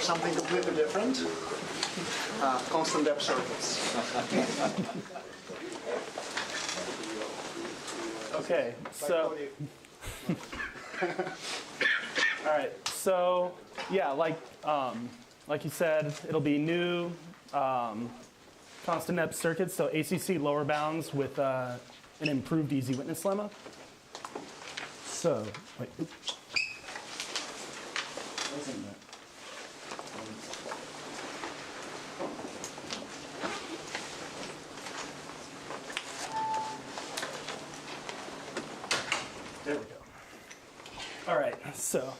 something completely different. Constant depth circles. Okay, so all right, so yeah, like you said, it'll be new constant depth circuits, so ACC lower bounds with an improved easy witness lemma. So, wait, oops. There we go. All right, so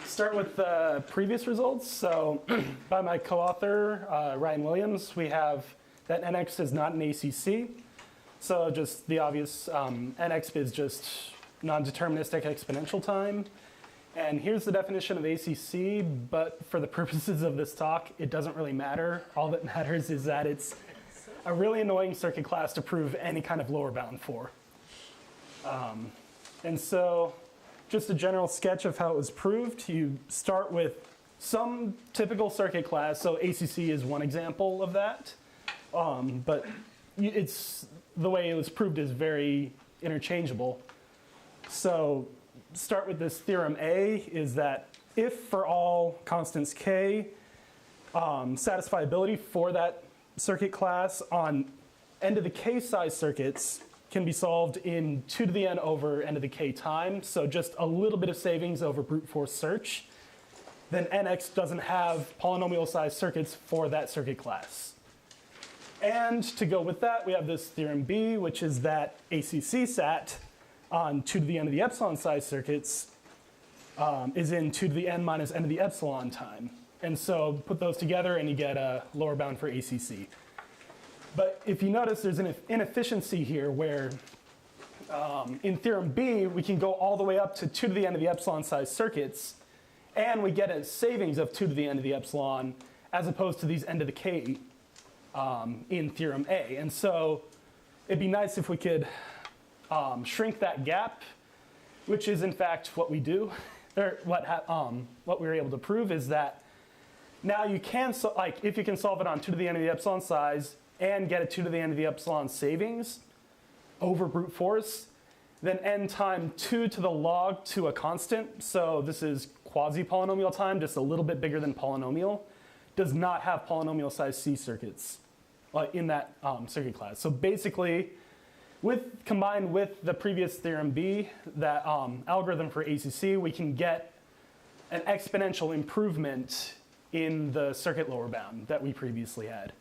start with the previous results. So by my co-author, Ryan Williams, we have that NX is not an ACC. So just the obvious, NX is just non-deterministic exponential time. And here's the definition of ACC, but for the purposes of this talk, it doesn't really matter. All that matters is that it's a really annoying circuit class to prove any kind of lower bound for. And so just a general sketch of how it was proved. You start with some typical circuit class. So ACC is one example of that. But it's the way it was proved is very interchangeable. So start with this theorem A is that if for all constants K, satisfiability for that circuit class on n to the K size circuits can be solved in 2 to the n over n to the K time. So just a little bit of savings over brute force search. Then NX doesn't have polynomial sized circuits for that circuit class. And to go with that, we have this theorem B, which is that ACC sat on 2 to the n of the epsilon size circuits is in 2 to the n minus n to the epsilon time. And so put those together and you get a lower bound for ACC. But if you notice, there's an inefficiency here where in theorem B, we can go all the way up to 2 to the n of the epsilon size circuits, and we get a savings of 2 to the n of the epsilon as opposed to these n to the K in theorem A. And so it'd be nice if we could shrink that gap, which is in fact what we do, or what we were able to prove is that now you can, if you can solve it on 2 to the n of the epsilon size and get a 2 to the n of the epsilon savings over brute force, then n time 2 to the log to a constant, so this is quasi-polynomial time, just a little bit bigger than polynomial, does not have polynomial size C circuits in that circuit class. So basically, combined with the previous theorem B, that algorithm for ACC, we can get an exponential improvement in the circuit lower bound that we previously had.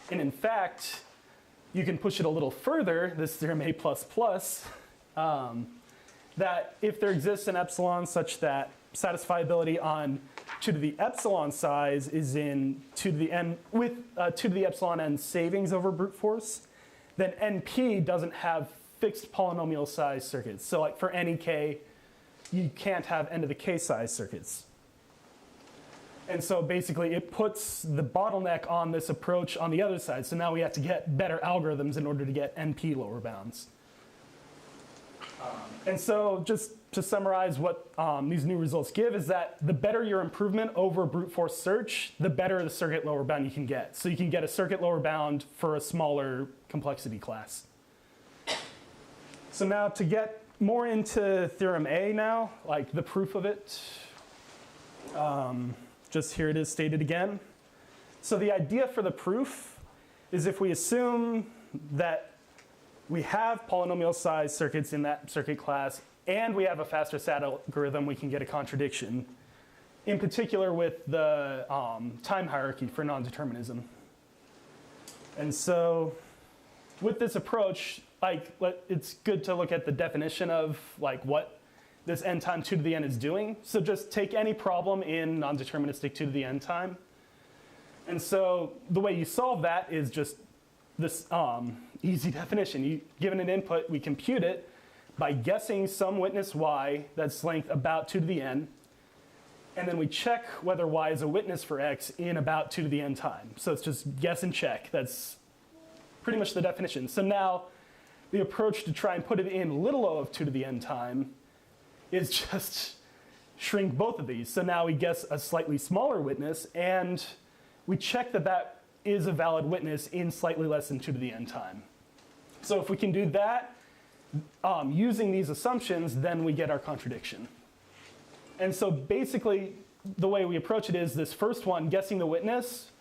And in fact, you can push it a little further, this theorem A++, that if there exists an epsilon such that satisfiability on 2 to the epsilon size is in 2 to the n with 2 to the epsilon n savings over brute force, then NP doesn't have fixed polynomial size circuits. So like for any K, you can't have n to the K size circuits. And so basically it puts the bottleneck on this approach on the other side. So now we have to get better algorithms in order to get NP lower bounds. And so just to summarize what these new results give is that the better your improvement over brute force search, the better the circuit lower bound you can get. So you can get a circuit lower bound for a smaller complexity class. So now to get more into theorem A now, like the proof of it, just here it is stated again. So the idea for the proof is if we assume that we have polynomial size circuits in that circuit class and we have a faster SAT algorithm, we can get a contradiction. In particular with the time hierarchy for non-determinism. And so with this approach, it's good to look at the definition of what this n time 2 to the n is doing. So just take any problem in non-deterministic 2 to the n time. And so the way you solve that is just this easy definition. Given an input, we compute it by guessing some witness y that's length about 2 to the n. And then we check whether y is a witness for x in about 2 to the n time. So it's just guess and check. That's pretty much the definition. So now the approach to try and put it in little o of 2 to the n time is just shrink both of these. So now we guess a slightly smaller witness, and we check that that is a valid witness in slightly less than 2 to the n time. So if we can do that using these assumptions, then we get our contradiction. And so basically, the way we approach it is this first one, guessing the witness,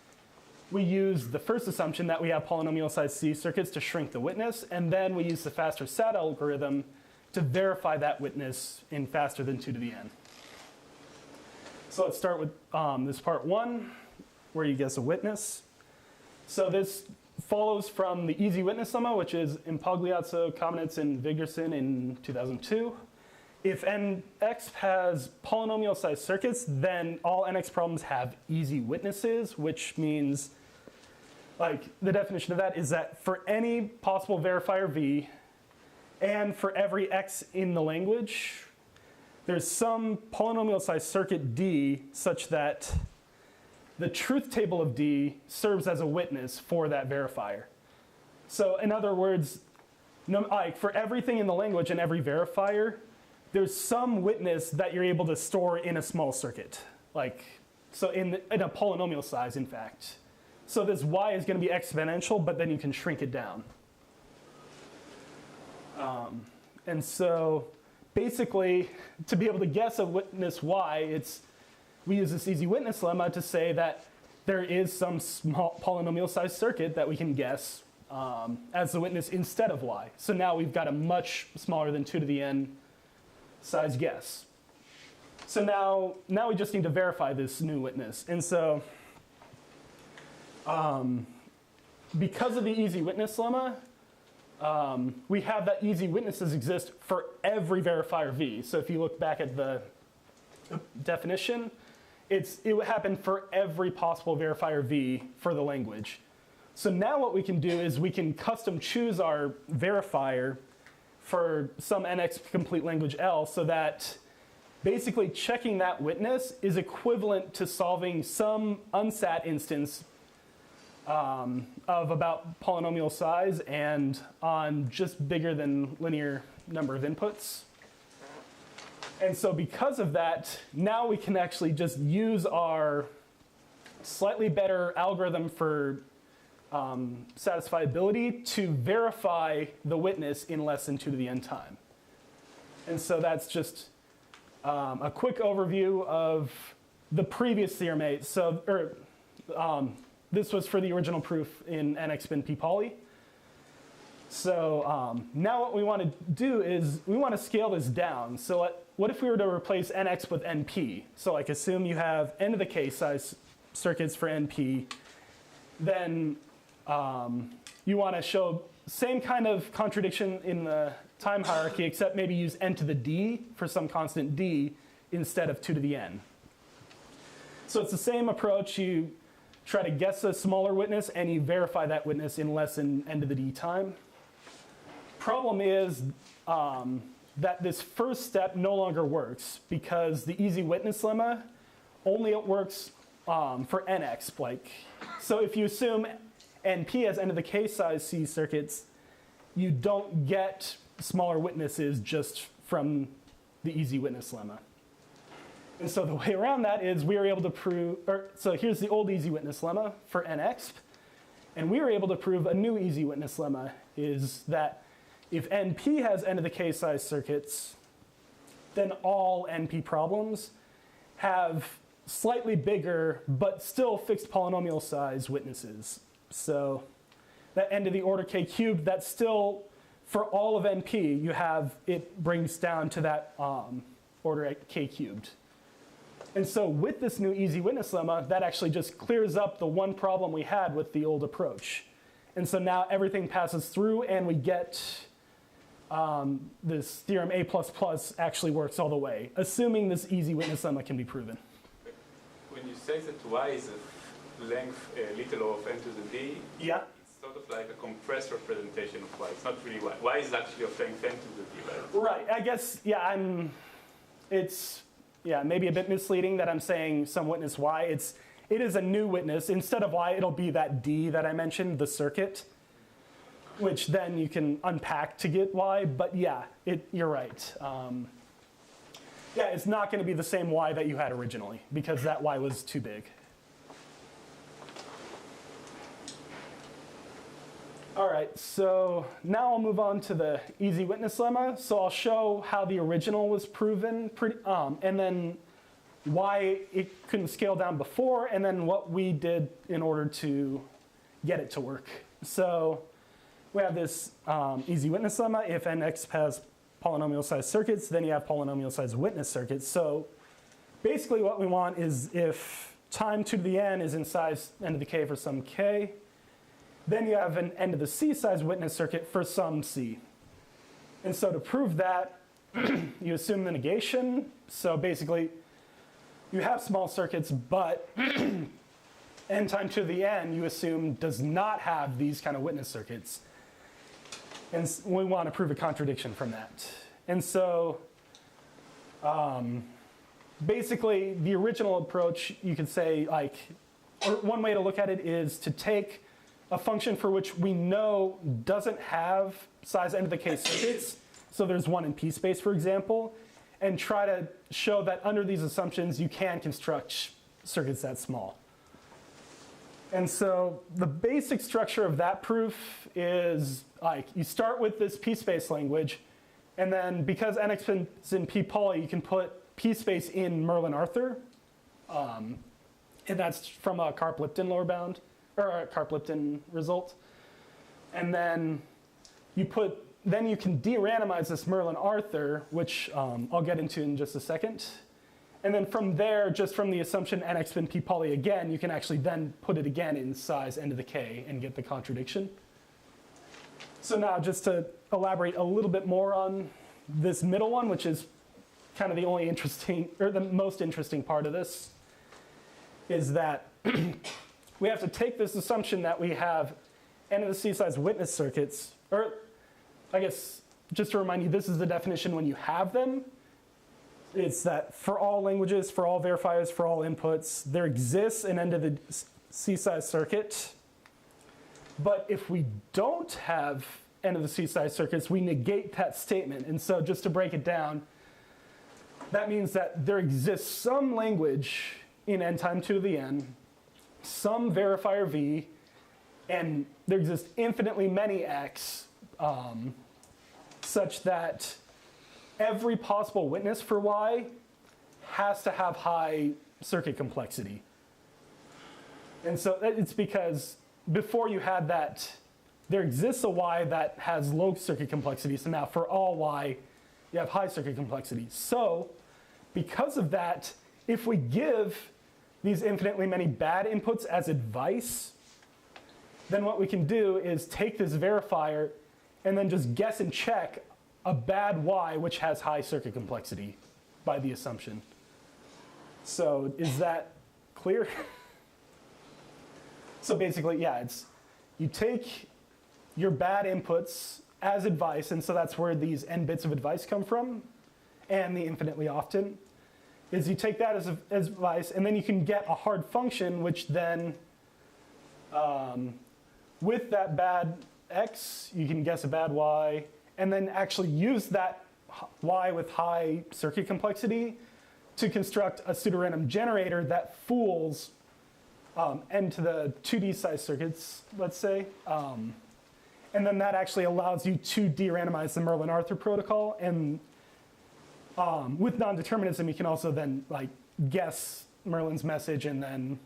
we use the first assumption that we have polynomial size C circuits to shrink the witness, and then we use the faster SAT algorithm to verify that witness in faster than 2 to the n. So let's start with this part 1, where you guess a witness. So this follows from the easy witness lemma, which is Impagliazzo, Kamenetz, and Vigderson in 2002. If nx has polynomial size circuits, then all nx problems have easy witnesses, which means, like, the definition of that is that for any possible verifier v, and for every x in the language, there's some polynomial size circuit D such that the truth table of D serves as a witness for that verifier. So in other words, like for everything in the language and every verifier, there's some witness that you're able to store in a small circuit. Like, so in a polynomial size, in fact. So this y is going to be exponential, but then you can shrink it down. And so basically, to be able to guess a witness y, we use this easy witness lemma to say that there is some small polynomial size circuit that we can guess as the witness instead of y. So now we've got a much smaller than 2 to the n size guess. So now we just need to verify this new witness. And so because of the easy witness lemma, we have that easy witnesses exist for every verifier v. So if you look back at the definition, it would happen for every possible verifier v for the language. So now what we can do is we can custom choose our verifier for some nx complete language L, so that basically checking that witness is equivalent to solving some unsat instance of about polynomial size and on just bigger than linear number of inputs. And so because of that, now we can actually just use our slightly better algorithm for satisfiability to verify the witness in less than 2 to the n time. And so that's just a quick overview of the previous theorem 8. So, this was for the original proof in NX spin p poly. So now what we want to do is we want to scale this down. So what if we were to replace nx with np? So like assume you have n to the k size circuits for np. Then you want to show same kind of contradiction in the time hierarchy, except maybe use n to the d for some constant d instead of 2 to the n. So it's the same approach. You try to guess a smaller witness, and you verify that witness in less than n to the d time. Problem is that this first step no longer works because the easy witness lemma only works for nx. So if you assume np has n to the k size C circuits, you don't get smaller witnesses just from the easy witness lemma. And so the way around that is we were able to prove, so here's the old easy witness lemma for nx, and we were able to prove a new easy witness lemma is that if np has n to the k size circuits, then all np problems have slightly bigger but still fixed polynomial size witnesses. So that n to the order k cubed, that's still, for all of np, you have, it brings down to that order k cubed. And so with this new easy witness lemma, that actually just clears up the one problem we had with the old approach. And so now everything passes through, and we get this theorem A++ actually works all the way, assuming this easy witness lemma can be proven. When you say that y is a length little of n to the d, yeah, it's sort of like a compressed representation of y. It's not really y. Y is actually of length n to the d, right? Right. I guess, yeah, yeah, maybe a bit misleading that I'm saying some witness y. It is a new witness. Instead of y, it'll be that d that I mentioned, the circuit, which then you can unpack to get y. But yeah, you're right. Yeah, it's not going to be the same y that you had originally, because that y was too big. All right, so now I'll move on to the easy witness lemma. So I'll show how the original was proven, and then why it couldn't scale down before, and then what we did in order to get it to work. So we have this easy witness lemma. If nx has polynomial sized circuits, then you have polynomial sized witness circuits. So basically what we want is if time 2 to the n is in size n to the k for some k, then you have an n to the c size witness circuit for some c. And so to prove that, you assume the negation. So basically, you have small circuits, but n times 2 to the n, you assume does not have these kind of witness circuits. And we want to prove a contradiction from that. And so basically, the original approach, you could say, like, or one way to look at it is to take a function for which we know doesn't have size n to the k circuits, so there's one in p space, for example, and try to show that under these assumptions, you can construct circuits that small. And so the basic structure of that proof is like you start with this p space language, and then because nx is in p poly, you can put p space in Merlin-Arthur, and that's from a Karp-Lipton lower bound, or a Karp-Lipton result. And then you can de-randomize this Merlin-Arthur, which I'll get into in just a second. And then from there, just from the assumption nx spin p poly again, you can actually then put it again in size n to the k and get the contradiction. So now just to elaborate a little bit more on this middle one, which is kind of the only interesting, or the most interesting part of this, is that we have to take this assumption that we have n to the c size witness circuits, or I guess just to remind you, this is the definition when you have them. It's that for all languages, for all verifiers, for all inputs, there exists an n to the c size circuit. But if we don't have n to the c size circuits, we negate that statement. And so just to break it down, that means that there exists some language in n times 2 to the n, some verifier v, and there exist infinitely many x, such that every possible witness for y has to have high circuit complexity. And so it's because before you had that, there exists a y that has low circuit complexity. So now for all y, you have high circuit complexity. So because of that, if we give these infinitely many bad inputs as advice, then what we can do is take this verifier and then just guess and check a bad y which has high circuit complexity by the assumption. So is that clear? So basically, yeah, it's you take your bad inputs as advice, and so that's where these n bits of advice come from, and the infinitely often, is you take that as advice, and then you can get a hard function which then, with that bad x, you can guess a bad y, and then actually use that y with high circuit complexity to construct a pseudorandom generator that fools n to the 2D size circuits, let's say. And then that actually allows you to de-randomize the Merlin-Arthur protocol. And with non-determinism, you can also then like guess Merlin's message and then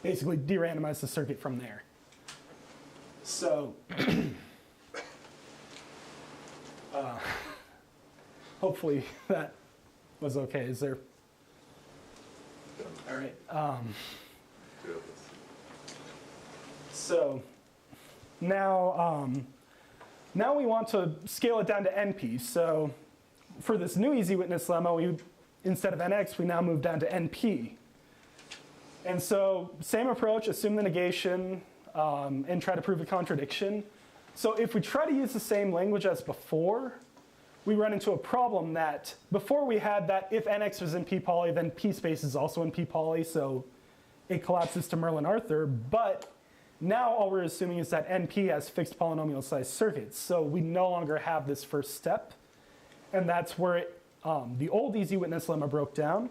basically de-randomize the circuit from there. So hopefully that was okay. Is there? All right. So now we want to scale it down to NP. So for this new easy witness lemma, instead of NX, we now move down to NP. And so same approach, assume the negation, and try to prove a contradiction. So if we try to use the same language as before, we run into a problem that before we had that if nx was in p poly, then p space is also in p poly, so it collapses to Merlin-Arthur. But now all we're assuming is that NP has fixed polynomial sized circuits. So we no longer have this first step. And that's where the old easy witness lemma broke down.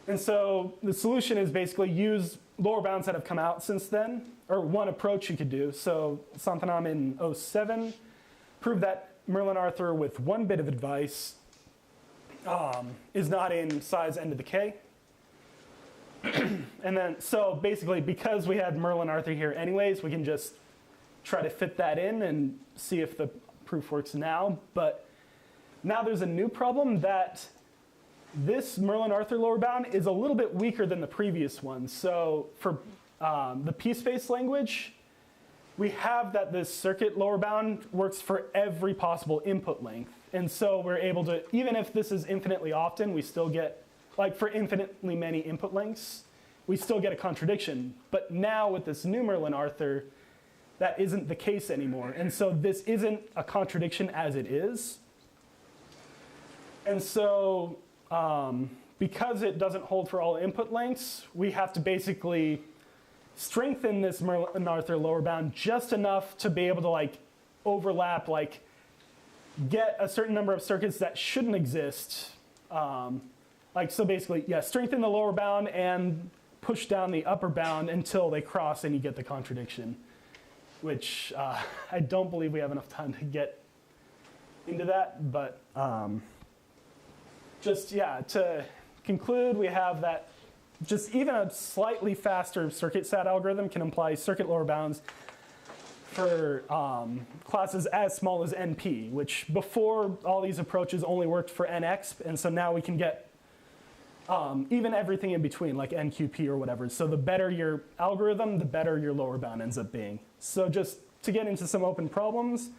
And so the solution is basically use lower bounds that have come out since then, or one approach you could do. So Santhanam in 07 proved that Merlin-Arthur with one bit of advice is not in size n to the k. And then, so basically, because we had Merlin-Arthur here anyways, we can just try to fit that in and see if the proof works now. But now there's a new problem that this Merlin-Arthur lower bound is a little bit weaker than the previous one. So for the p-space language, we have that this circuit lower bound works for every possible input length. And so we're able to, even if this is infinitely often, we still get, like for infinitely many input lengths, we still get a contradiction. But now with this new Merlin-Arthur, that isn't the case anymore. And so this isn't a contradiction as it is. And so because it doesn't hold for all input lengths, we have to basically strengthen this Merlin-Arthur lower bound just enough to be able to like overlap, like get a certain number of circuits that shouldn't exist. Like so basically, yeah, strengthen the lower bound and push down the upper bound until they cross and you get the contradiction, which I don't believe we have enough time to get into that, but just, yeah, to conclude, we have that just even a slightly faster circuit SAT algorithm can imply circuit lower bounds for classes as small as NP, which before all these approaches only worked for NX, and so now we can get even everything in between, like NQP or whatever. So the better your algorithm, the better your lower bound ends up being. So just to get into some open problems,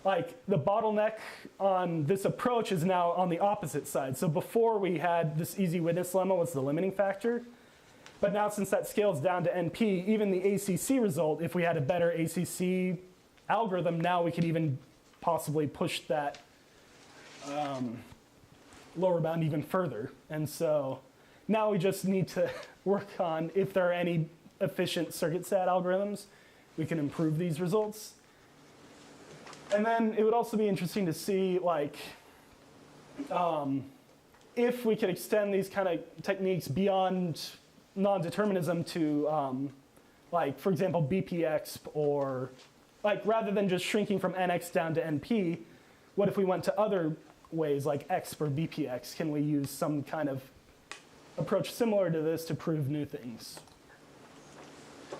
like the bottleneck on this approach is now on the opposite side. So before we had this easy witness lemma was the limiting factor. But now since that scales down to NP, even the ACC result, if we had a better ACC algorithm, now we could even possibly push that lower bound even further. And so now we just need to work on if there are any efficient circuit SAT algorithms, we can improve these results. And then it would also be interesting to see like if we could extend these kind of techniques beyond non-determinism to like, for example, BPX, or like rather than just shrinking from NX down to NP, what if we went to other ways like EXP or BPX? Can we use some kind of approach similar to this to prove new things?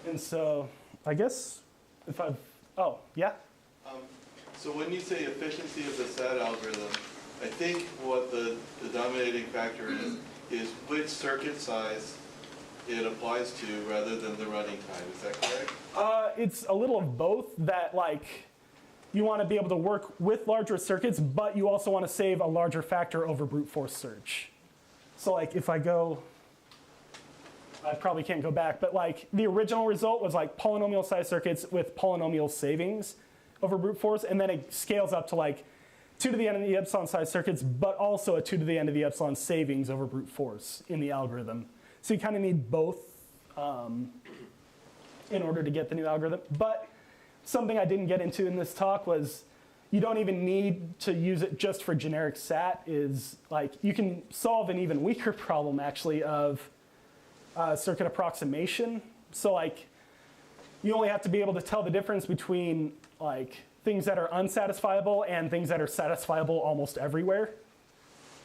And so I guess if I've, oh, yeah? So when you say efficiency of the SAT algorithm, I think what the dominating factor is which circuit size it applies to rather than the running time. Is that correct? It's a little of both, that like you want to be able to work with larger circuits, but you also want to save a larger factor over brute force search. So like if I go, I probably can't go back, but like the original result was like polynomial size circuits with polynomial savings over brute force, and then it scales up to like 2 to the n of the epsilon size circuits, but also a 2 to the n of the epsilon savings over brute force in the algorithm. So you kind of need both in order to get the new algorithm. But something I didn't get into in this talk was you don't even need to use it just for generic SAT. Is like you can solve an even weaker problem actually of circuit approximation. So like you only have to be able to tell the difference between like things that are unsatisfiable and things that are satisfiable almost everywhere.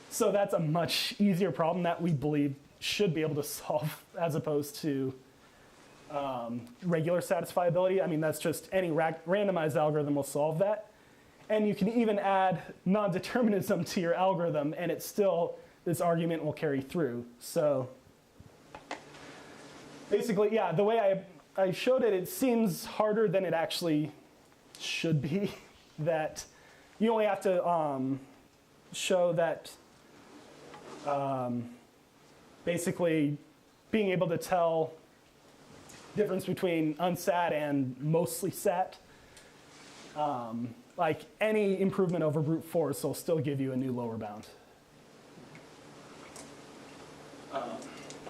So that's a much easier problem that we believe should be able to solve as opposed to regular satisfiability. I mean, that's just any randomized algorithm will solve that. And you can even add non-determinism to your algorithm and it's still, this argument will carry through. So basically, yeah, the way I showed it, it seems harder than it actually should be. That you only have to show that basically being able to tell difference between unsat and mostly sat. Like any improvement over brute force will still give you a new lower bound.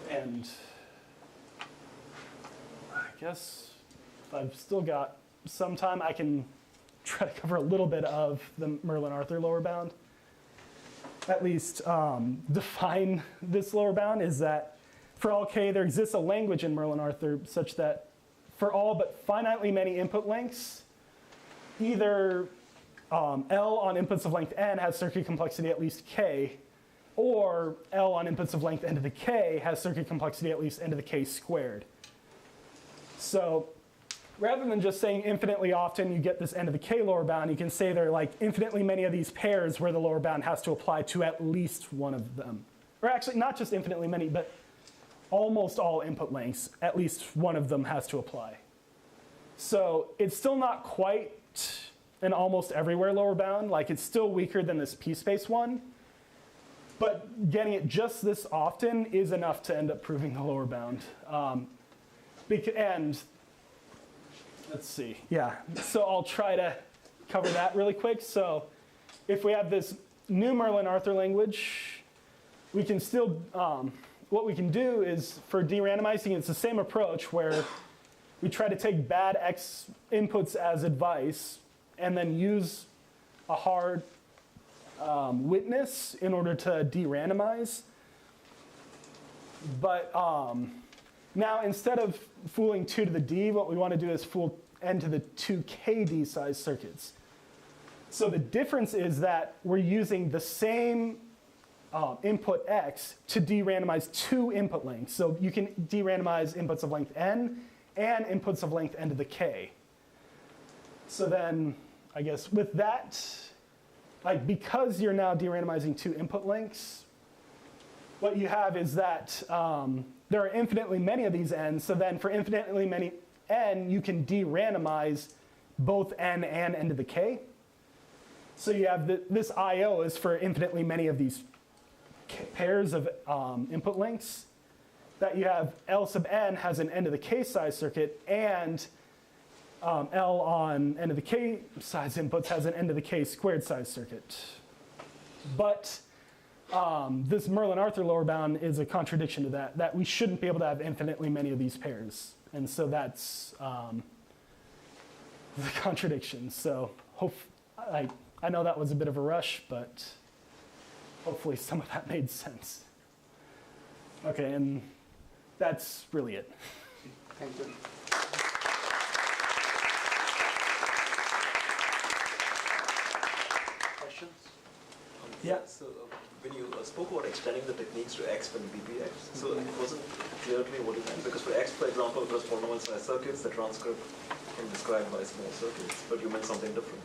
And I guess if I've still got some time, I can try to cover a little bit of the Merlin-Arthur lower bound. at least define this lower bound is that for all k, there exists a language in Merlin-Arthur such that for all but finitely many input lengths, either L on inputs of length n has circuit complexity at least k, or L on inputs of length n to the k has circuit complexity at least n to the k squared. So rather than just saying infinitely often you get this n to the k lower bound, you can say there are like infinitely many of these pairs where the lower bound has to apply to at least one of them. Or actually, not just infinitely many, but almost all input lengths, at least one of them has to apply. So it's still not quite an almost everywhere lower bound. Like it's still weaker than this p-space one. But getting it just this often is enough to end up proving the lower bound. And let's see, yeah. So I'll try to cover that really quick. So if we have this new Merlin-Arthur language, we can still, what we can do is for de-randomizing, it's the same approach where we try to take bad X inputs as advice and then use a hard witness in order to de-randomize. But now instead of fooling 2 to the d, what we want to do is fool n to the 2kd size circuits. So the difference is that we're using the same input x to de-randomize 2 input lengths. So you can de-randomize inputs of length n and inputs of length n to the k. So then, I guess with that, like because you're now de-randomizing 2 input lengths, what you have is that there are infinitely many of these n's. So then for infinitely many n, you can de-randomize both n and n to the k. So you have this IO is for infinitely many of these pairs of input lengths. That you have L sub n has an n to the k size circuit, and L on n to the k size inputs has an n to the k squared size circuit. But this Merlin-Arthur lower bound is a contradiction to that we shouldn't be able to have infinitely many of these pairs. And so that's the contradiction. So I know that was a bit of a rush, but hopefully some of that made sense. Okay, and that's really it. Thank you. Questions? Yeah. So when you spoke about extending the techniques to X and BPX, so it wasn't clear to me what you meant, because for X, for example, it was polynomial size circuits, the transcript can be described by small circuits, but you meant something different.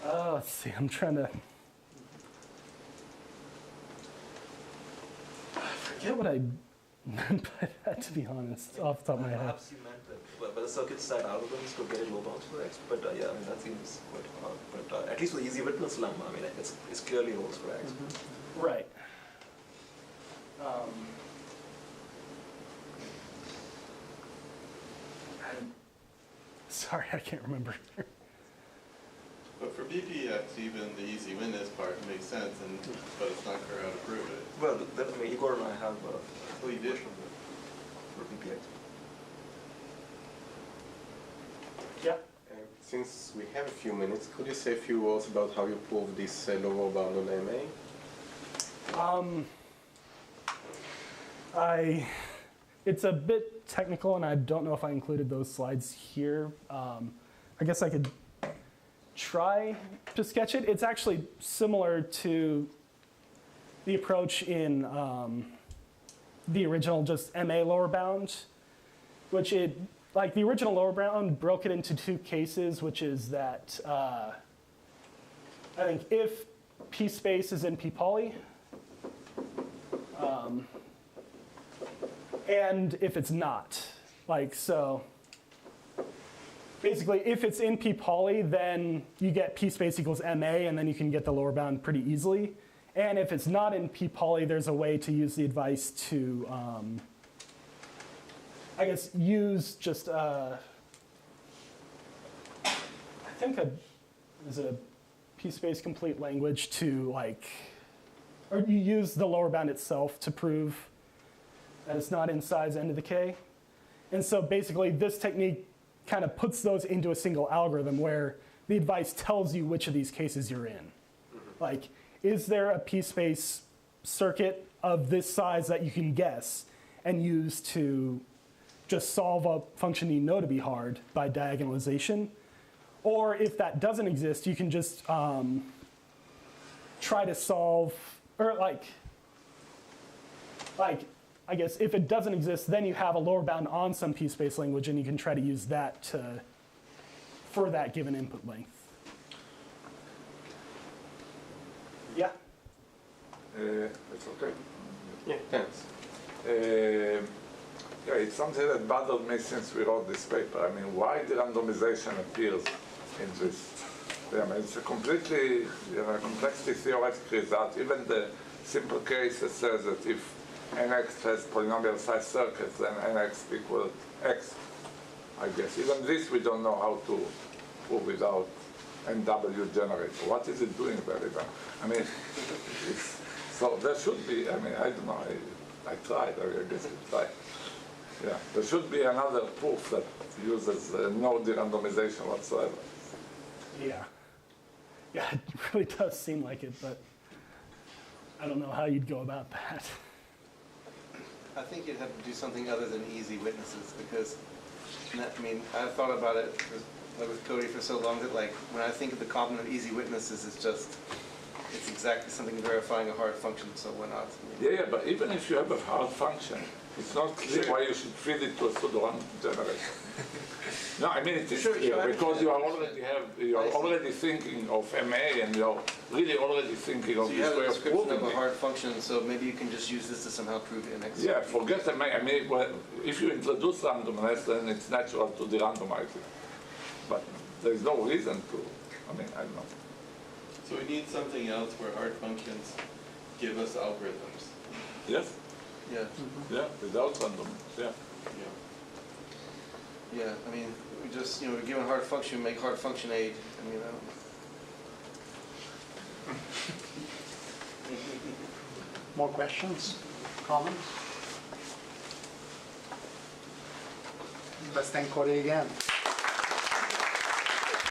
Let's see, I'm trying to... I forget what I meant by that, to be honest, off the top of my head. Perhaps you meant that the circuit side algorithms could get low bounds for X, but yeah, I mean, that seems quite hard. But at least with easy witness lemma, I mean, it's clearly holds for X. Mm-hmm. Right. Sorry, I can't remember. But for BPX, even the easy witness part makes sense, but it's not clear how to prove it. Well, I mean, Igor and I have Oh, you did? for BPX. Yeah. Since we have a few minutes, could you say a few words about how you prove this lower bound on MA? It's a bit technical, and I don't know if I included those slides here. I guess I could try to sketch it. It's actually similar to the approach in the original just MA lower bound, which the original lower bound broke it into 2 cases, which is that I think if P space is in P poly, and if it's not. So basically, if it's in P poly, then you get P space equals MA, and then you can get the lower bound pretty easily. And if it's not in P poly, there's a way to use the advice to, I guess, use just, I think there's a P space complete language to or you use the lower bound itself to prove that it's not in size n to the k. And so basically this technique kind of puts those into a single algorithm where the advice tells you which of these cases you're in. Like, is there a p-space circuit of this size that you can guess and use to just solve a function you know to be hard by diagonalization? Or if that doesn't exist, you can just try to solve, or like, I guess if it doesn't exist, then you have a lower bound on some p-space language, and you can try to use that for that given input length. Yeah? It's okay. Yeah, thanks. Yeah, it's something that bothered me since we wrote this paper. I mean, why the randomization appears in this? I mean, it's a completely complexity theoretic result. Even the simple case that says that if nx has polynomial size circuits, then nx equals x, I guess. Even this we don't know how to prove without NW generator. What is it doing very well? I mean, so there should be, I mean, I don't know, I tried, I guess I tried. Yeah, there should be another proof that uses no de-randomization whatsoever. Yeah. Yeah, it really does seem like it, but I don't know how you'd go about that. I think you'd have to do something other than easy witnesses, because, I mean, I've thought about it with Cody for so long that, like, when I think of the complement of easy witnesses, it's exactly something verifying a hard function, so why not? Yeah, but even if you have a hard function, it's not clear why you should feed it to a pseudo-random generator. No, I mean, it is clear, because you are already thinking of MA, and you're really already thinking of So you this have a way of description proving of a it. hard function, so maybe you can just use this to somehow prove NX. Yeah, forget MA. I mean, well, if you introduce randomness, then it's natural to de-randomize it. But there's no reason to. I mean, I don't know. So we need something else where hard functions give us algorithms. Yes? Yeah. Yeah, without randomness, yeah. Yeah, I mean, we just, we're given hard function, make hard function aid. I mean, I don't know. More questions, comments? Let's thank Cody again.